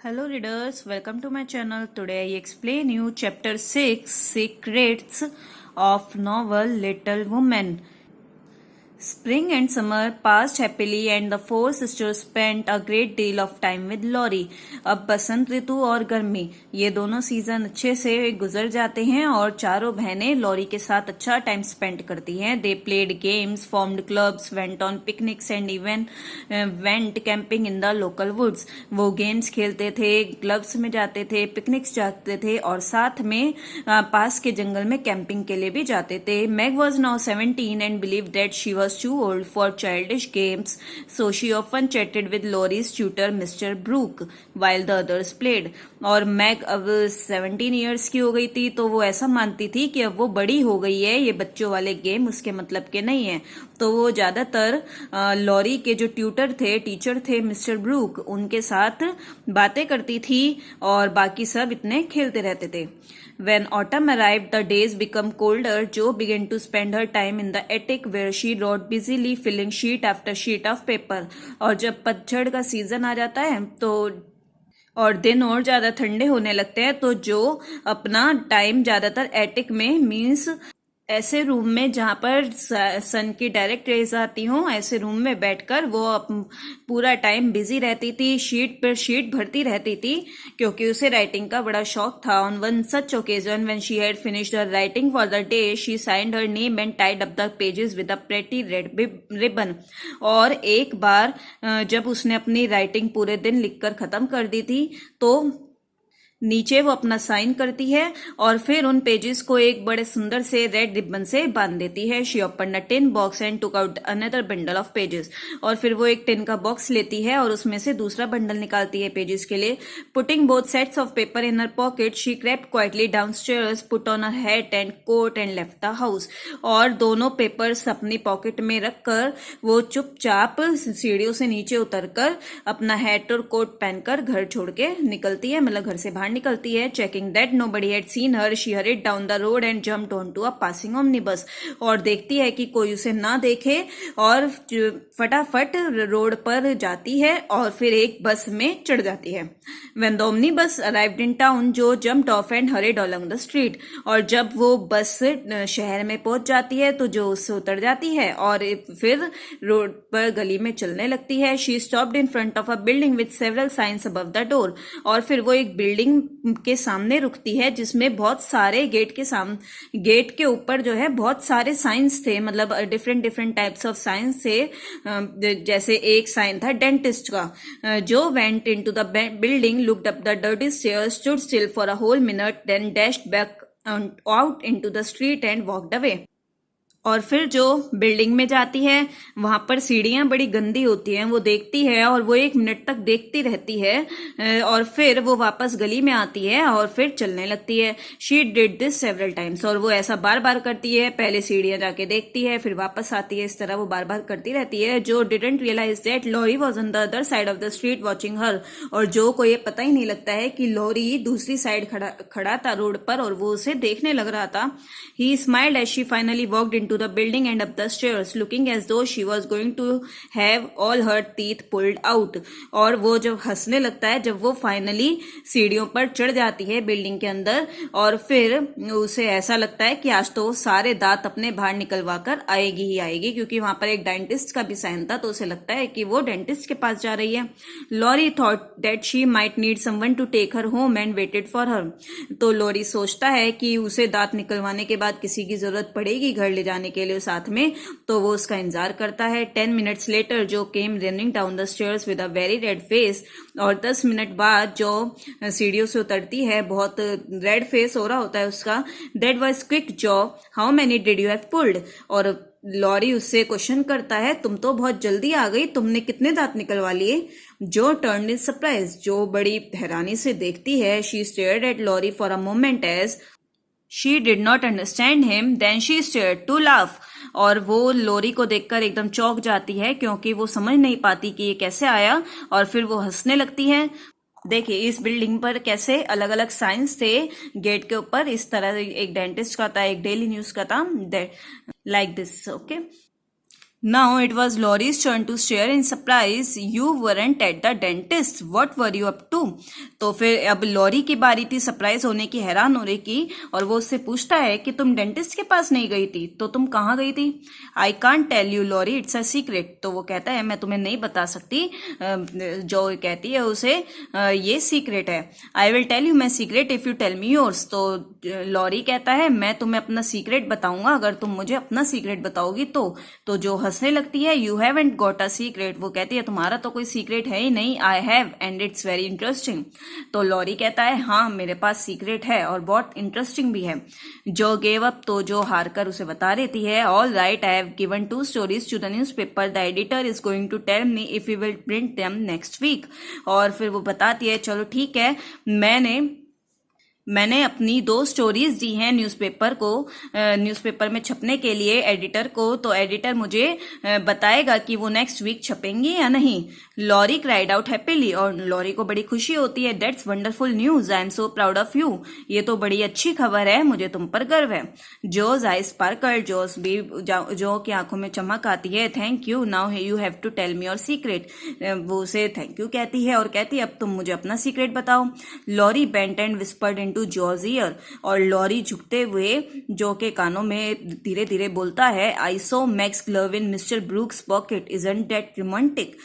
Hello readers, welcome to my channel. Today I explain you chapter 6 Secrets of novel Little Women. Spring and summer passed happily and the four sisters spent a great deal of time with Lori. अब बसंत ऋतु और गर्मी ये दोनों season अच्छे से गुजर जाते हैं और चारों बहनें लॉरी के साथ अच्छा टाइम स्पेंड करती हैं. They played games, formed clubs, went on picnics and even went camping in the local woods. वो गेम्स खेलते थे, क्लब्स में जाते थे, पिकनिक्स जाते थे और साथ में पास के जंगल में कैंपिंग के लिए भी जाते थे. Meg was now 17 and believed that she was too old for childish games, so she often chatted with Laurie's tutor Mr. Brooke while the others played. और मैग अब 17 ईयर्स की हो गई थी तो वो ऐसा मानती थी कि अब वो बड़ी हो गई है, ये बच्चों वाले गेम उसके मतलब के नहीं है. तो वो ज्यादातर लॉरी के जो टीचर थे मिस्टर ब्रूक, उनके साथ बातें करती थी और बाकी सब इतने खेलते रहते थे. When autumn arrived, the days became colder. Jo began to spend her time in the attic where she wrote busily, filling sheet after sheet of paper. और जब पतझड़ का सीजन आ जाता है तो और दिन और ज्यादा ठंडे होने लगते हैं तो जो अपना टाइम ज्यादातर एटिक में मीन्स ऐसे रूम में जहां पर सन की डायरेक्ट रेज आती हो, ऐसे रूम में बैठकर वो पूरा टाइम बिजी रहती थी, शीट पर शीट भरती रहती थी क्योंकि उसे राइटिंग का बड़ा शौक था. On one such occasion when she had finished her writing for the day, she signed her name and tied up the pages with a pretty red ribbon. और एक बार जब उसने अपनी राइटिंग पूरे दिन लिखकर खत्म कर दी थी तो नीचे वो अपना साइन करती है और फिर उन पेजेस को एक बड़े सुंदर से रेड रिबन से बांध देती है. She open a tin box and took out another bundle of pages. और फिर वो एक टिन का बॉक्स लेती है और उसमें से दूसरा बंडल निकालती है पेजेस के लिए. Putting both sets of paper in her pocket, she crept quietly downstairs, put on her hat and coat and left the house. और दोनों पेपर्स अपनी पॉकेट में रखकर वो चुपचाप सीढ़ियों से नीचे उतरकर अपना हैट और कोट पहनकर घर छोड़ के निकलती है, मतलब घर से बाहर निकलती है. Checking that nobody had seen her, she hurried down the road and jumped onto a passing omnibus. और देखती है कि कोई उसे ना देखे और फटाफट रोड पर जाती है और फिर एक बस में चढ़ जाती है. When the omnibus arrived in town, Jo jumped off and hurried along the street. और जब वो बस शहर में पहुंच जाती है तो जो उससे उतर जाती है और फिर रोड पर गली में चलने लगती है. She stopped in front of a building with several science above the door. और फिर वो एक बिल्डिंग के सामने रुकती है जिसमें बहुत सारे गेट के ऊपर जो है बहुत सारे साइंस थे, मतलब different different types of signs थे. जैसे एक साइन था डेंटिस्ट का, जो went into the building, looked up the dirty stairs, stood still for a whole minute, then dashed back out into the street and walked away. और फिर जो building में जाती है वहां पर सीढ़ियां बड़ी गंदी होती हैं, वो देखती है और वो 1 मिनट तक देखती रहती है और फिर वो वापस गली में आती है और फिर चलने लगती है. She did this several times. और वो ऐसा बार बार करती है, पहले सीढ़ियां जाके देखती है फिर वापस आती है, इस तरह वो बार बार करती रहती है. Jo didn't realise that Laurie was on the other side of the street watching her. और जो को ये पता ही नहीं लगता है कि लॉरी दूसरी साइड खड़ा था रोड पर और वो उसे देखने लग रहा था. He smiled as she finally walked into the building and up the stairs, looking as though she was going to have all her teeth pulled out. और वो जब हंसने लगता है जब वो फाइनली सीढ़ियों पर चढ़ जाती है बिल्डिंग के अंदर और फिर उसे ऐसा लगता है कि आज तो वो सारे दांत अपने बाहर निकलवा कर आएगी ही आएगी, क्योंकि वहां पर एक डेंटिस्ट का भी साइन था तो उसे लगता है कि वो डेंटिस्ट के पास जा रही है. Laurie thought that she might need someone to take her home and waited for her. तो लॉरी सोचता है कि उसे दांत निकलवाने के बाद किसी की जरूरत पड़ेगी घर ले जाने के लिए साथ में, तो वो उसका इंतजार करता है. 10 minutes later जो came running down the stairs with a very red face. और 10 मिनट बाद जो सीढ़ियों से उतरती है बहुत रेड फेस हो रहा होता है उसका. That was quick jaw, how many did you have pulled. और लॉरी उससे क्वेश्चन करता है, तुम तो बहुत जल्दी आ गई, तुमने कितने दांत निकलवा लिए. जो टर्न इन सरप्राइज, जो बड़ी हैरानी से देखती है. She stared at Laurie for a moment as she did not understand him, then she started to laugh. और वो लोरी को देखकर एकदम चौंक जाती है क्योंकि वो समझ नहीं पाती कि ये कैसे आया और फिर वो हंसने लगती है. देखिए इस बिल्डिंग पर कैसे अलग अलग साइंस थे गेट के ऊपर, इस तरह एक डेंटिस्ट का था, एक डेली न्यूज का था, like this. Okay, Now it was Laurie's turn to stare in surprise. You weren't at the dentist. What were you up to? तो फिर अब लॉरी की बारी थी सरप्राइज होने की, हैरान होने की, और वो उससे पूछता है कि तुम डेंटिस्ट के पास नहीं गई थी, तो तुम कहाँ गई थी? I can't tell you Laurie, it's a secret. तो वो कहता है मैं तुम्हें नहीं बता सकती। जो कहती है उसे ये सीक्रेट है। I will tell you my secret if you tell me yours. तो लॉरी कहता है मैं तुम्हें अपना सीक्रेट बताऊंगा अगर तुम मुझे अपना सीक्रेट बताओगी तो जो हंसने लगती है। You haven't got a secret. वो कहती है तुम्हारा तो कोई सीक्रेट है ही नहीं। I have and it's very interesting. तो लॉरी कहता है हाँ मेरे पास सीक्रेट है और बहुत इंटरेस्टिंग भी है। जो गेव अप, तो जो हार कर उसे बता देती है all right I have given 2 stories to the newspaper, the editor is going to tell me if you will print them next week. और फिर वो बताती है चलो ठीक है, मैंने अपनी 2 स्टोरीज दी हैं न्यूज़पेपर में छपने के लिए एडिटर को, तो एडिटर मुझे बताएगा कि वो नेक्स्ट वीक छपेंगी या नहीं। लॉरी क्राइड आउट हैप्पीली, और लॉरी को बड़ी खुशी होती है। That's wonderful news, I am so proud of you. ये तो बड़ी अच्छी खबर है, मुझे तुम पर गर्व है। जोज आई स्पार्कल, जो की आंखों में चमक आती है। Thank you, now you have to tell me your secret. वो उसे थैंक यू कहती है और कहती है अब तुम मुझे अपना सीक्रेट बताओ। Laurie bent and whispered to Jo's ear, और लॉरी झुकते हुए जो के कानों में धीरे धीरे बोलता है I saw Meg's glove in Mr Brooke's pocket, isn't that romantic.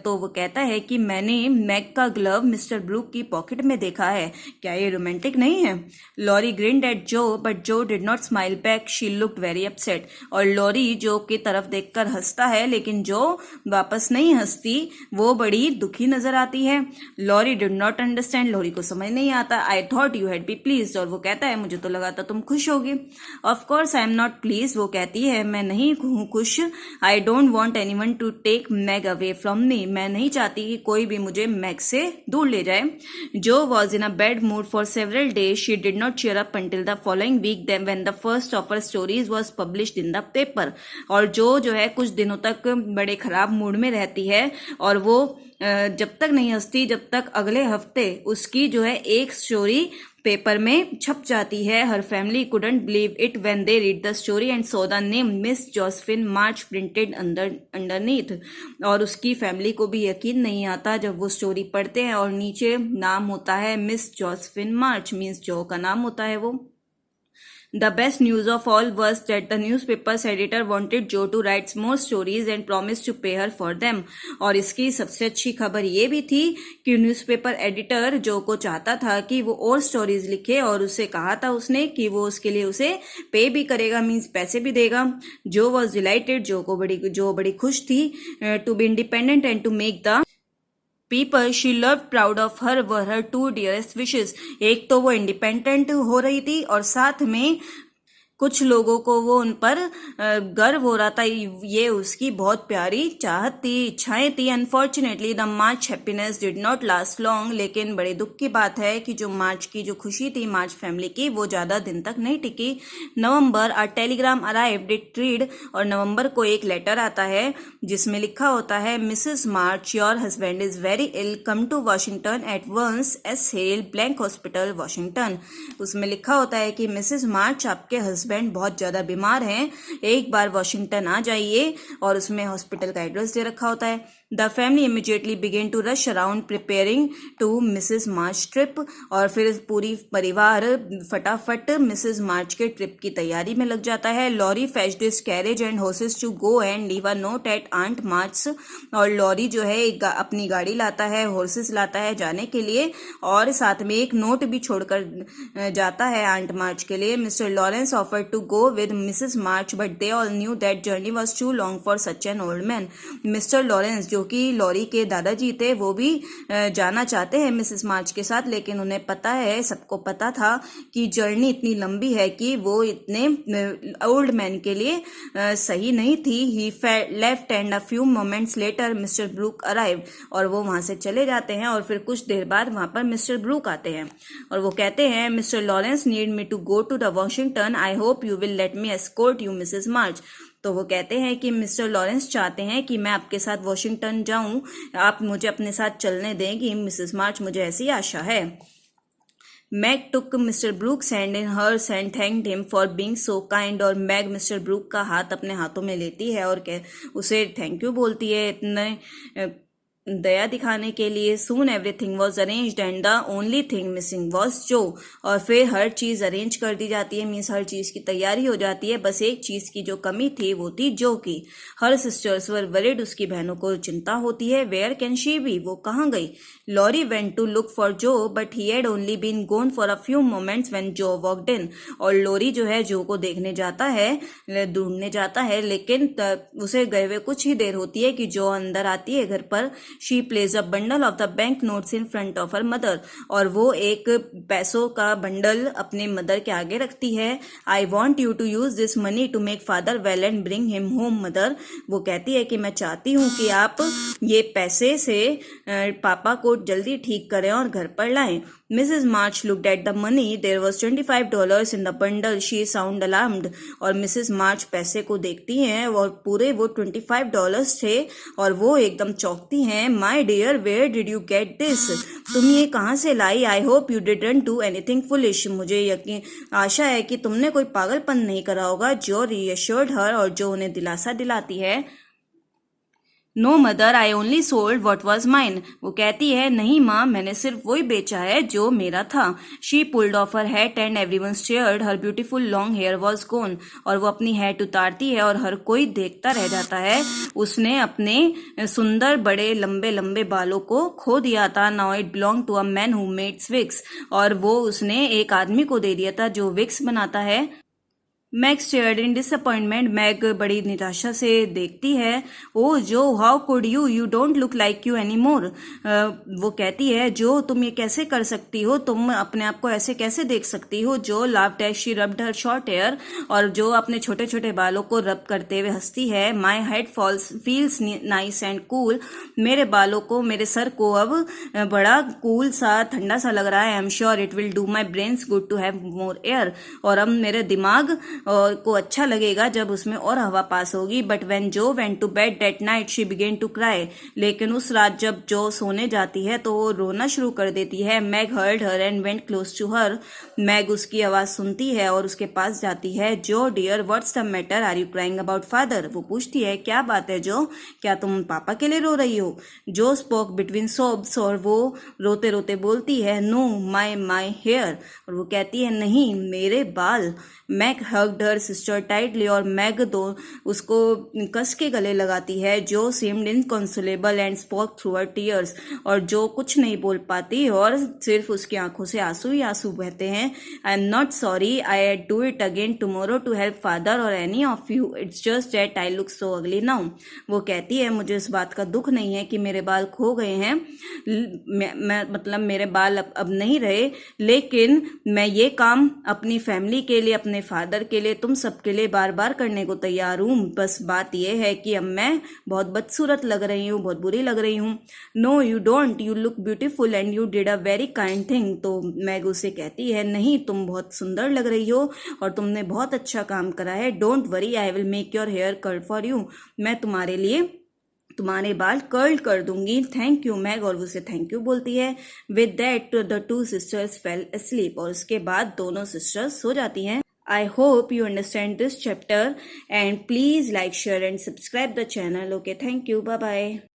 तो वो कहता है कि मैंने मैक का ग्लव मिस्टर ब्रूक की पॉकेट में देखा है, क्या ये रोमांटिक नहीं है? Laurie grinned at Jo but Jo did not smile back, she looked very upset. और लॉरी जो की तरफ देखकर हंसता है लेकिन जो वापस नहीं हंसती वो बड़ी दुखी नजर आती है। Laurie did not understand, Laurie को समझ नहीं आता। I thought you had be pleased, और वो कहता है मुझे तो लगा था तुम खुश होगी। Of course I am not pleased, वो कहती है मैं नहीं हूं खुश। I don't want anyone to take Meg away from me, मैं नहीं चाहती कि कोई भी मुझे मैग से दूर ले जाए। जो was in a bad mood for several days, she did not cheer up until the following week then when the first of her stories was published in the paper। और जो है कुछ दिनों तक बड़े खराब मूड में रहती है और वो जब तक नहीं हंसती जब तक अगले हफ्ते उसकी जो है एक स्टोरी पेपर में छप जाती है। Her family couldn't believe it when they read the story and saw the name Miss Josephine March printed underneath. और उसकी फैमिली को भी यकीन नहीं आता जब वो स्टोरी पढ़ते हैं और नीचे नाम होता है मिस जोसेफिन मार्च, मीन्स जो का नाम होता है वो। The best news of all was that the newspaper's editor wanted Jo to write more stories and promised to pay her for them। और इसकी सबसे अच्छी खबर ये भी थी कि न्यूज़पेपर एडिटर जो को चाहता था कि वो और स्टोरीज लिखे और उसे कहा था उसने कि वो उसके लिए उसे पे भी करेगा, मीन्स पैसे भी देगा। जो वॉज डिलाइटेड, जो बड़ी खुश थी to be independent and to make the people she love proud of her were her 2 dearest wishes. एक तो वो इंडिपेंडेंट हो रही थी और साथ में कुछ लोगों को वो उन पर गर्व हो रहा था, ये उसकी बहुत प्यारी चाहत थी, इच्छाएं थी। Unfortunately the March happiness did not last long, लेकिन बड़ी दुख की बात है कि जो मार्च की जो खुशी थी मार्च फैमिली की वो ज़्यादा दिन तक नहीं टिकी। नवंबर अ टेलीग्राम अराइव्ड इट रीड, और नवंबर को एक लेटर आता है जिसमें लिखा होता है Mrs March your husband is very ill, come to Washington at once, S Hale Blank Hospital Washington. उसमें लिखा होता है कि मिसेस मार्च आपके हस्बैंड बहुत ज्यादा बीमार हैं, एक बार वॉशिंगटन आ जाइए, और उसमें हॉस्पिटल का एड्रेस दे रखा होता है। The family immediately began to rush around preparing to Mrs March trip, और फिर पूरी परिवार फटाफट मिसेस मार्च के ट्रिप की तैयारी में लग जाता है। Laurie fetched his carriage and horses to go and leave a note at Aunt March, और लॉरी जो है अपनी गाड़ी लाता है, हॉर्सेस लाता है जाने के लिए, और साथ में एक नोट भी छोड़कर जाता है आंट मार्च के लिए। Mister Lawrence offer to go with Mrs. March, but they all knew that journey was too long for such an old man। Mister Lawrence जो कि लॉरी के दादाजी थे वो भी जाना चाहते हैं मिसेस मार्च के साथ, लेकिन उन्हें पता है, सबको पता था कि जर्नी इतनी लंबी है कि वो इतने ओल्ड मैन के लिए सही नहीं थी। He left and a few moments later Mr Brooke arrive, और वो वहां से चले जाते हैं और फिर कुछ देर बाद वहां पर मिस्टर ब्रूक आते हैं और वो कहते हैं Mr Laurence need me to go to the Washington, I hope you will let me escort you Mrs March. तो वो कहते हैं कि मिस्टर लॉरेंस चाहते हैं कि मैं आपके साथ वॉशिंगटन जाऊं, आप मुझे अपने साथ चलने देंगी मिसेस मार्च, मुझे ऐसी आशा है। Meg took Mr. Brooks' hand in hers and thanked him for being so kind. और मैग मिस्टर ब्रूक का हाथ अपने हाथों में लेती है और उसे थैंक यू बोलती है इतने दया दिखाने के लिए. Soon everything was arranged and the only thing missing was Joe. और फिर हर चीज़ अरेंज कर दी जाती है, मीन्स हर चीज़ की तैयारी हो जाती है, बस एक चीज़ की जो कमी थी वो थी जो की. हर सिस्टर्स वर वरीड, उसकी बहनों को चिंता होती है. वेयर कैन शी बी, वो कहाँ गई. Laurie went to look for Jo but he had only been gone for a few moments when Jo walked in. और लोरी जो है जो को देखने जाता है, ढूंढने जाता है, लेकिन उसे गए हुए कुछ ही देर होती है कि जो अंदर आती है घर पर. She place a bundle of the bank notes in front of her mother. और वो एक पैसों का बंडल अपने मदर के आगे रखती है. I want you to use this money to make father well and bring him home mother. वो कहती है कि मैं चाहती हूँ कि आप ये पैसे से पापा को जल्दी ठीक करें और घर पर लाएं. Mrs. March looked at the money. There was $25 in the bundle. She sounded alarmed. और मिसेस मार्च पैसे को देखती हैं और पूरे वो $25 थे और वो एकदम चौंकती हैं. My dear, where did you get this? तुम ये कहाँ से लाई? I hope you didn't do anything foolish. मुझे यकीन आशा है कि तुमने कोई पागलपन नहीं करा होगा. जो reassured her, और जो उन्हें दिलासा दिलाती है. No mother, I only sold what was mine. वो कहती है नहीं माँ, मैंने सिर्फ वही बेचा है जो मेरा था. She pulled off her hat and everyone stared. Her beautiful long hair was gone. और वो अपनी हैट उतारती है और हर कोई देखता रह जाता है. उसने अपने सुंदर बड़े लंबे लंबे बालों को खो दिया था. Now it belong to a man who makes wigs. और वो उसने एक आदमी को दे दिया था जो विग्स बनाता है. मैग स्टेयर्ड इन डिसअपॉइंटमेंट. मैग बड़ी निराशा से देखती है. ओ जो, how could you, you don't look like you any more. वो कहती है जो, तुम ये कैसे कर सकती हो, तुम अपने आप को ऐसे कैसे देख सकती हो. Jo laughed as she rubbed her short hair. और जो अपने छोटे छोटे बालों को रब करते हुए हंसती है. My head feels nice and cool. मेरे बालों को, मेरे सर को अब बड़ा कूल सा, ठंडा सा लग रहा है. I am sure it will do my brains good to have more air. और अब मेरे दिमाग और को अच्छा लगेगा जब उसमें और हवा पास होगी. But when Jo went to bed that night she began to cry. लेकिन उस रात जब जो सोने जाती है तो वो रोना शुरू कर देती है. Meg heard her and went close to her. Meg उसकी आवाज सुनती है और उसके पास जाती है. Jo dear, what's the matter, are you crying about father. वो पूछती है क्या बात है जो, क्या तुम पापा के लिए रो रही हो. जो स्पोक बिटवीन सोब्स. और वो रोते रोते बोलती है नो माई हेयर. और वो कहती है नहीं, मेरे बाल. Meg hugged her sister tightly. और मैग दो उसको कस के गले लगाती है. Jo seemed inconsolable and spoke through her tears. और जो कुछ नहीं बोल पाती और सिर्फ उसकी आंखों से आंसू ही आंसू बहते हैं. I am not sorry, I do it again tomorrow to help father और any of you. It's just that I look so ugly now. वो कहती है मुझे इस बात का दुख नहीं है कि मेरे बाल खो गए हैं, मैं मतलब मेरे बाल अब नहीं रहे, लेकिन मैं ये काम अपनी फैमिली के लिए, अपने फादर के लिए, तुम सबके लिए बार बार करने को तैयार हूँ. बस बात यह है कि अब मैं बहुत बदसूरत लग रही हूँ, बहुत बुरी लग रही हूँ. No you don't, you look beautiful and you did a very kind thing. तो मैग उसे कहती है नहीं, तुम बहुत सुंदर लग रही हो और तुमने बहुत अच्छा काम करा है. Don't worry, I will make your hair curl for you. मैं तुम्हारे लिए तुम्हारे बाल कर्ल कर दूंगी. Thank you Meg. और उसे थैंक यू बोलती है. With that the two sisters fell asleep. और उसके बाद दोनों सिस्टर्स सो जाती हैं. I hope you understand this chapter and please like, share and subscribe the channel. Okay, thank you. Bye bye.